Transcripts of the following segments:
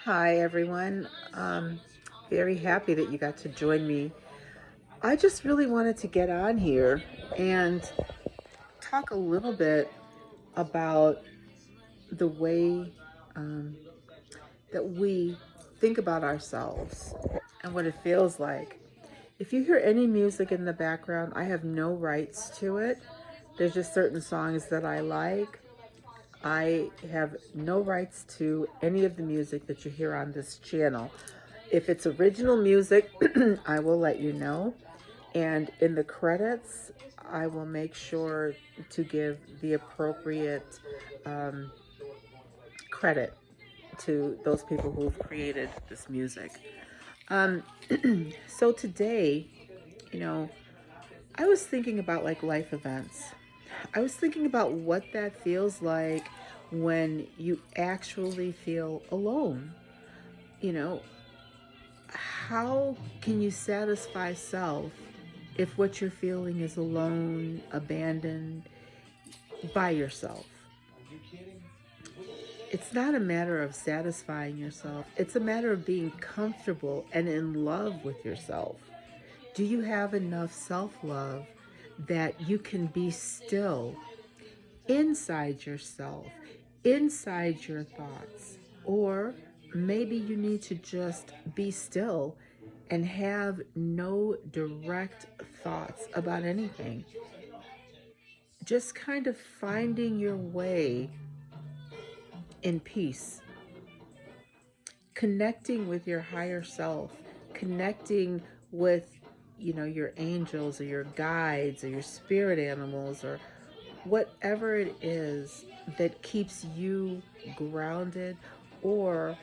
Hi, everyone. Very happy that you got to join me. I just really wanted to get on here and talk a little bit about the way um, that we think about ourselves and what it feels like. If you hear any music in the background, I have no rights to it. There's just certain songs that I like. I have no rights to any of the music that you hear on this channel. If it's original music, I will let you know. And in the credits, I will make sure to give the appropriate um, credit to those people who've created this music. Um, so today, you know, I was thinking about like life events. I was thinking about what that feels like when you actually feel alone. You know, how can you satisfy self if what you're feeling is alone, abandoned, by yourself? It's not a matter of satisfying yourself. It's a matter of being comfortable and in love with yourself. Do you have enough self-love that you can be still inside yourself, inside your thoughts? Or maybe you need to just be still and have no direct thoughts about anything. Just kind of finding your way in peace, connecting with your higher self, connecting with, your angels or your guides or your spirit animals or whatever it is that keeps you grounded or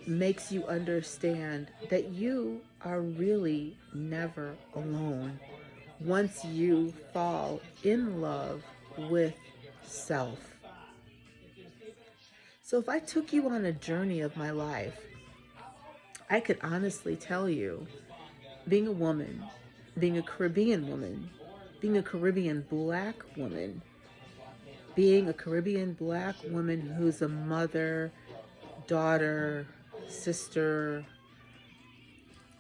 makes you understand that you are really never alone once you fall in love with self. So, if I took you on a journey of my life, I could honestly tell you, being a woman, being a Caribbean woman, being a Caribbean black woman, being a Caribbean black woman who's a mother, daughter, sister,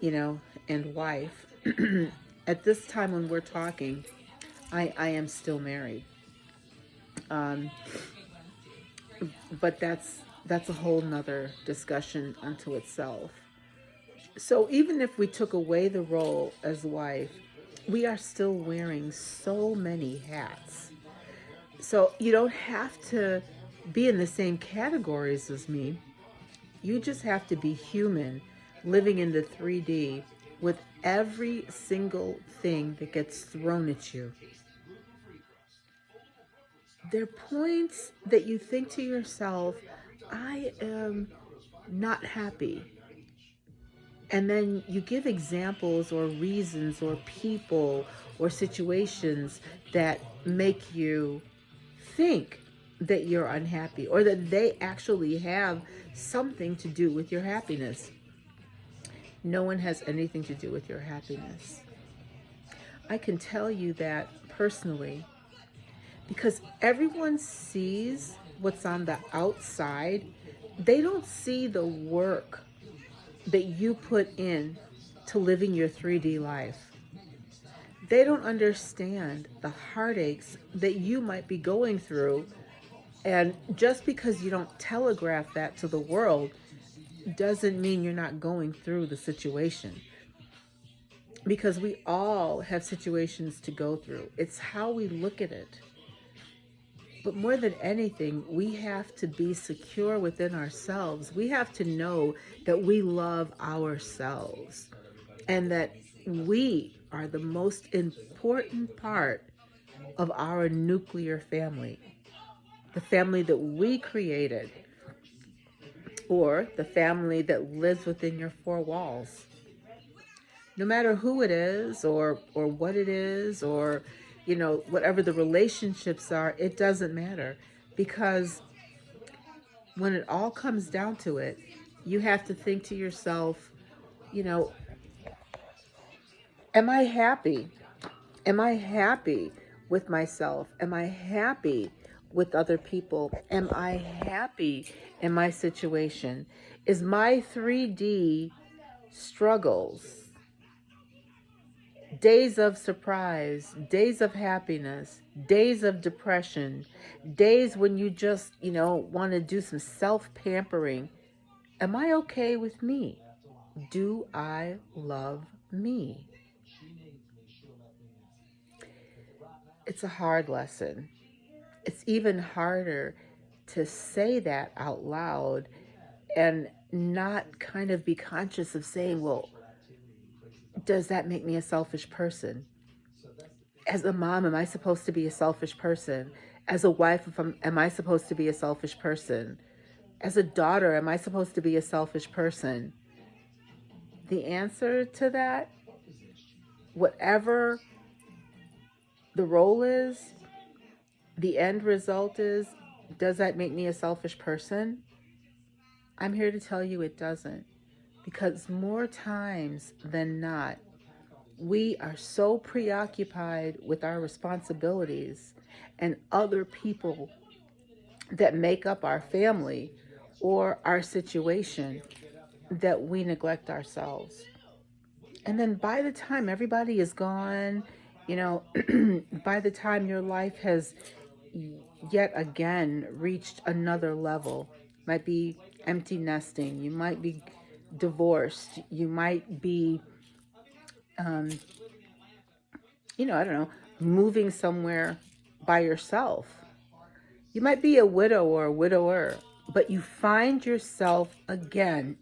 and wife. At this time when we're talking, I am still married. Um, but that's a whole nother discussion unto itself. So even if we took away the role as wife, we are still wearing so many hats. So you don't have to be in the same categories as me. You just have to be human, living in the 3D with every single thing that gets thrown at you. There are points that you think to yourself, I am not happy. And then you give examples or reasons or people or situations that make you think that you're unhappy or that they actually have something to do with your happiness. No one has anything to do with your happiness. I can tell you that personally because everyone sees what's on the outside. They don't see the work that you put in to living your 3D life. They don't understand the heartaches that you might be going through. And just because you don't telegraph that to the world doesn't mean you're not going through the situation. Because we all have situations to go through. It's how we look at it. But more than anything, we have to be secure within ourselves. We have to know that we love ourselves and that we are the most important part of our nuclear family, the family that we created, or the family that lives within your four walls. No matter who it is or what it is or whatever the relationships are, it doesn't matter because when it all comes down to it, you have to think to yourself, you know, am I happy? Am I happy with myself? Am I happy with other people? Am I happy in my situation? Is my 3D struggles, days of surprise, days of happiness, days of depression, days when you just, want to do some self-pampering, am I okay with me? Do I love me? It's a hard lesson. It's even harder to say that out loud and not kind of be conscious of saying, well, does that make me a selfish person? As a mom, am I supposed to be a selfish person? As a wife, am I supposed to be a selfish person? As a daughter, am I supposed to be a selfish person? The answer to that, whatever the role is, the end result is, does that make me a selfish person? I'm here to tell you it doesn't. Because more times than not, we are so preoccupied with our responsibilities and other people that make up our family or our situation that we neglect ourselves. And then by the time everybody is gone, you know, by the time your life has yet again reached another level, might be empty nesting, you might be divorced, you might be, um, I don't know, moving somewhere by yourself. You might be a widow or a widower, but you find yourself again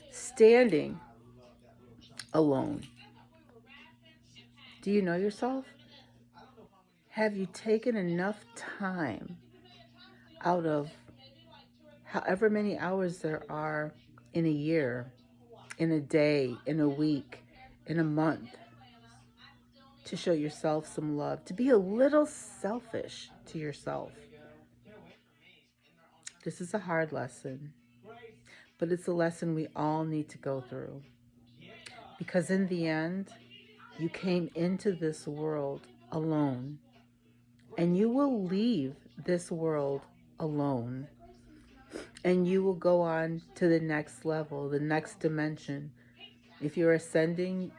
standing alone. Do you know yourself? Have you taken enough time out of however many hours there are in a year, in a day, in a week, in a month, to show yourself some love, to be a little selfish to yourself? This is a hard lesson, but it's a lesson we all need to go through. Because in the end, you came into this world alone, and you will leave this world alone, and you will go on to the next level, the next dimension. If you're ascending,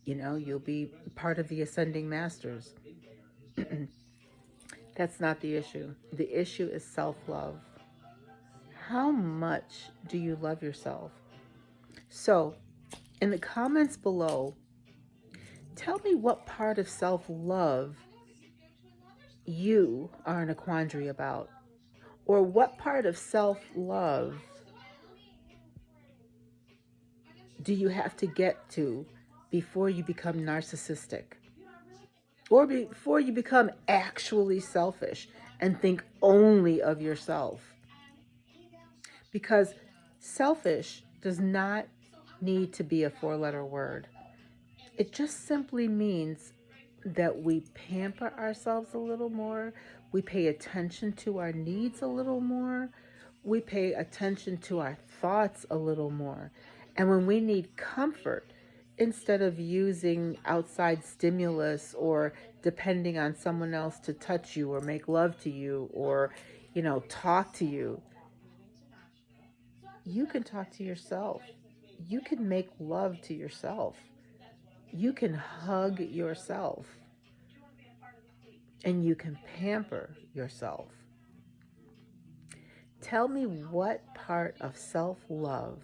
you'll be part of the ascending masters. That's not the issue. The issue is self-love. How much do you love yourself? So, in the comments below, tell me what part of self-love you are in a quandary about, or what part of self-love do you have to get to before you become narcissistic, or before you become actually selfish and think only of yourself. Because selfish does not need to be a 4-letter word. It just simply means that we pamper ourselves a little more, we pay attention to our needs a little more, we pay attention to our thoughts a little more. And when we need comfort, instead of using outside stimulus or depending on someone else to touch you or make love to you or, talk to you, you can talk to yourself. You can make love to yourself. You can hug yourself. And you can pamper yourself. Tell me, what part of self-love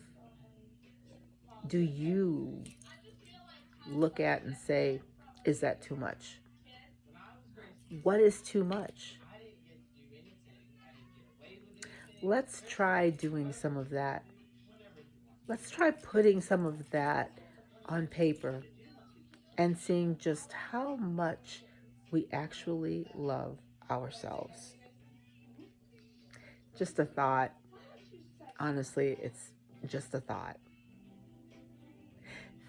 do you look at and say, is that too much? What is too much? Let's try doing some of that. Let's try putting some of that on paper and seeing just how much we actually love ourselves. Just a thought. Honestly, it's just a thought.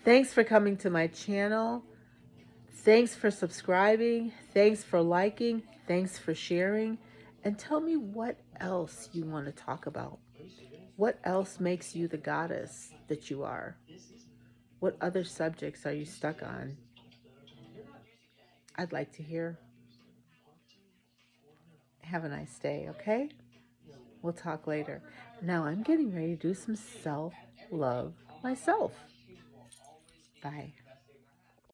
Thanks for coming to my channel. Thanks for subscribing. Thanks for liking. Thanks for sharing. And tell me what else you want to talk about. What else makes you the goddess that you are? What other subjects are you stuck on? I'd like to hear. Have a nice day, okay? We'll talk later. Now I'm getting ready to do some self love myself. Bye.